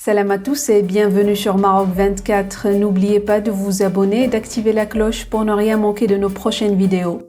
Salam à tous et bienvenue sur Maroc 24. N'oubliez pas de vous abonner et d'activer la cloche pour ne rien manquer de nos prochaines vidéos.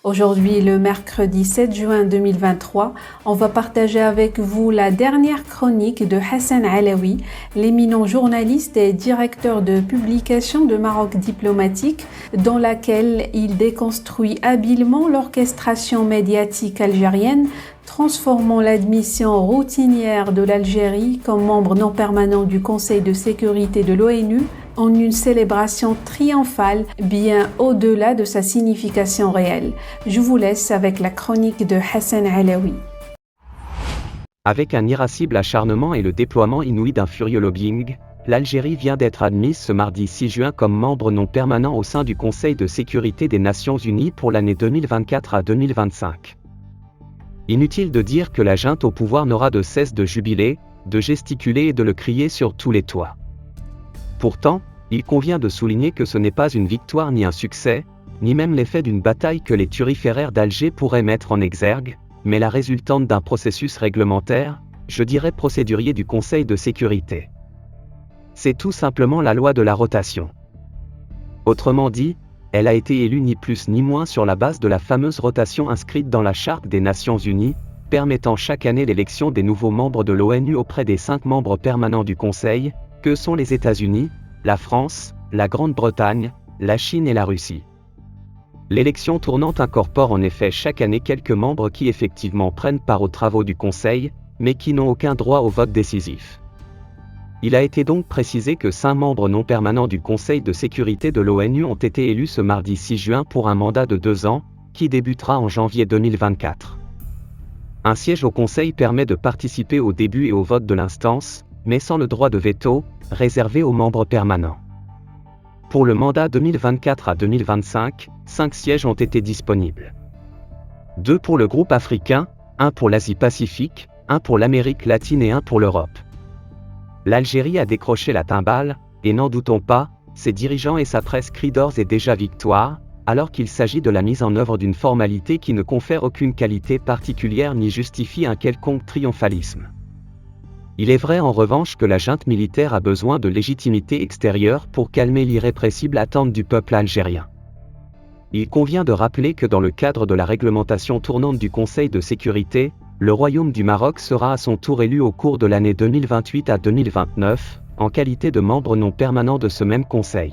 Aujourd'hui, le mercredi 7 juin 2023, on va partager avec vous la dernière chronique de Hassan Alaoui, l'éminent journaliste et directeur de publication de Maroc Diplomatique, dans laquelle il déconstruit habilement l'orchestration médiatique algérienne, transformant l'admission routinière de l'Algérie comme membre non permanent du Conseil de sécurité de l'ONU en une célébration triomphale bien au-delà de sa signification réelle. Je vous laisse avec la chronique de Hassan Alaoui. Avec un irascible acharnement et le déploiement inouï d'un furieux lobbying, l'Algérie vient d'être admise ce mardi 6 juin comme membre non permanent au sein du Conseil de sécurité des Nations Unies pour l'année 2024 à 2025. Inutile de dire que la junte au pouvoir n'aura de cesse de jubiler, de gesticuler et de le crier sur tous les toits. Pourtant, il convient de souligner que ce n'est pas une victoire ni un succès, ni même l'effet d'une bataille que les turiféraires d'Alger pourraient mettre en exergue, mais la résultante d'un processus réglementaire, je dirais procédurier du Conseil de sécurité. C'est tout simplement la loi de la rotation. Autrement dit, elle a été élue ni plus ni moins sur la base de la fameuse rotation inscrite dans la Charte des Nations Unies, permettant chaque année l'élection des nouveaux membres de l'ONU auprès des 5 membres permanents du Conseil, que sont les États-Unis, la France, la Grande-Bretagne, la Chine et la Russie. L'élection tournante incorpore en effet chaque année quelques membres qui effectivement prennent part aux travaux du Conseil, mais qui n'ont aucun droit au vote décisif. Il a été donc précisé que 5 membres non permanents du Conseil de sécurité de l'ONU ont été élus ce mardi 6 juin pour un mandat de 2 ans, qui débutera en janvier 2024. Un siège au Conseil permet de participer au début et au vote de l'instance, mais sans le droit de veto, réservé aux membres permanents. Pour le mandat 2024 à 2025, 5 sièges ont été disponibles. 2 pour le groupe africain, 1 pour l'Asie-Pacifique, 1 pour l'Amérique latine et 1 pour l'Europe. L'Algérie a décroché la timbale, et n'en doutons pas, ses dirigeants et sa presse crient d'ores et déjà victoire, alors qu'il s'agit de la mise en œuvre d'une formalité qui ne confère aucune qualité particulière ni justifie un quelconque triomphalisme. Il est vrai en revanche que la junte militaire a besoin de légitimité extérieure pour calmer l'irrépressible attente du peuple algérien. Il convient de rappeler que dans le cadre de la réglementation tournante du Conseil de sécurité, le Royaume du Maroc sera à son tour élu au cours de l'année 2028 à 2029, en qualité de membre non permanent de ce même Conseil.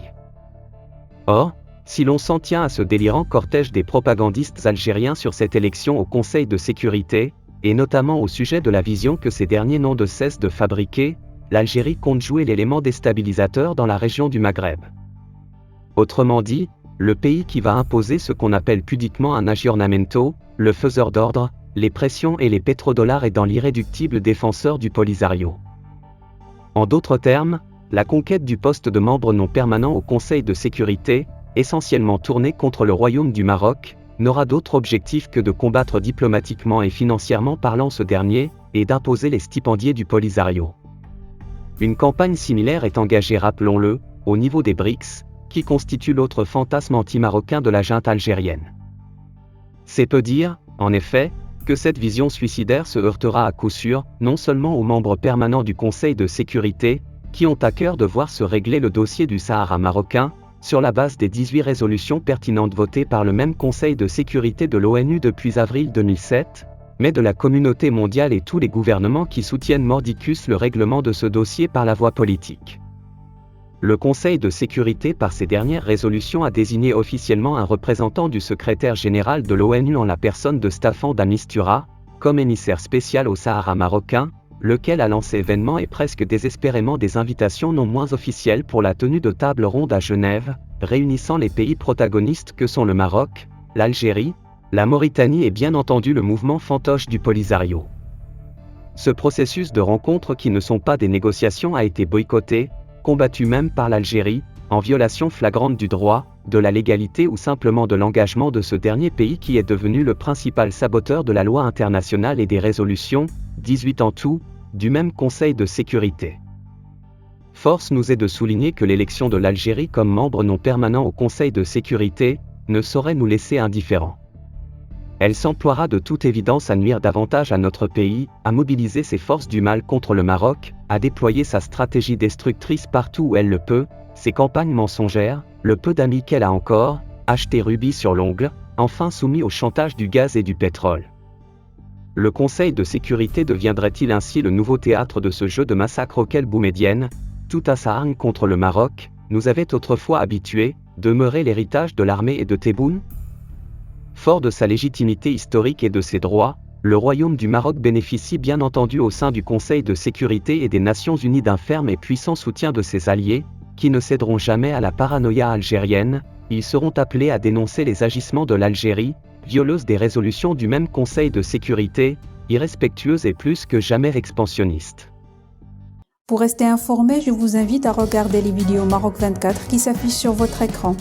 Or, si l'on s'en tient à ce délirant cortège des propagandistes algériens sur cette élection au Conseil de sécurité, et notamment au sujet de la vision que ces derniers n'ont de cesse de fabriquer, l'Algérie compte jouer l'élément déstabilisateur dans la région du Maghreb. Autrement dit, le pays qui va imposer ce qu'on appelle pudiquement un aggiornamento, le faiseur d'ordre, les pressions et les pétrodollars étant l'irréductible défenseur du Polisario. En d'autres termes, la conquête du poste de membre non permanent au Conseil de sécurité, essentiellement tourné contre le Royaume du Maroc, n'aura d'autre objectif que de combattre diplomatiquement et financièrement parlant ce dernier, et d'imposer les stipendiés du Polisario. Une campagne similaire est engagée, rappelons-le, au niveau des BRICS, qui constitue l'autre fantasme anti-marocain de la junte algérienne. C'est peu dire, en effet, que cette vision suicidaire se heurtera à coup sûr, non seulement aux membres permanents du Conseil de sécurité, qui ont à cœur de voir se régler le dossier du Sahara marocain, sur la base des 18 résolutions pertinentes votées par le même Conseil de sécurité de l'ONU depuis avril 2007, mais de la communauté mondiale et tous les gouvernements qui soutiennent mordicus le règlement de ce dossier par la voie politique. Le Conseil de sécurité par ses dernières résolutions a désigné officiellement un représentant du secrétaire général de l'ONU en la personne de Staffan de Mistura, comme émissaire spécial au Sahara marocain, lequel a lancé vainement et presque désespérément des invitations non moins officielles pour la tenue de tables rondes à Genève, réunissant les pays protagonistes que sont le Maroc, l'Algérie, la Mauritanie et bien entendu le mouvement fantoche du Polisario. Ce processus de rencontres qui ne sont pas des négociations a été boycotté, combattu même par l'Algérie, en violation flagrante du droit, de la légalité ou simplement de l'engagement de ce dernier pays qui est devenu le principal saboteur de la loi internationale et des résolutions, 18 en tout, du même Conseil de sécurité. Force nous est de souligner que l'élection de l'Algérie comme membre non permanent au Conseil de sécurité ne saurait nous laisser indifférents. Elle s'emploiera de toute évidence à nuire davantage à notre pays, à mobiliser ses forces du mal contre le Maroc, à déployer sa stratégie destructrice partout où elle le peut, ses campagnes mensongères, le peu d'amis qu'elle a encore, acheté rubis sur l'ongle, enfin soumis au chantage du gaz et du pétrole. Le Conseil de sécurité deviendrait-il ainsi le nouveau théâtre de ce jeu de massacre auquel Boumedienne, tout à sa hargne contre le Maroc, nous avait autrefois habitués, demeurait l'héritage de l'armée et de Tebboune? Fort de sa légitimité historique et de ses droits, le Royaume du Maroc bénéficie bien entendu au sein du Conseil de sécurité et des Nations Unies d'un ferme et puissant soutien de ses alliés, qui ne céderont jamais à la paranoïa algérienne. Ils seront appelés à dénoncer les agissements de l'Algérie, violeuse des résolutions du même Conseil de sécurité, irrespectueuse et plus que jamais expansionniste. Pour rester informé, je vous invite à regarder les vidéos Maroc 24 qui s'affichent sur votre écran.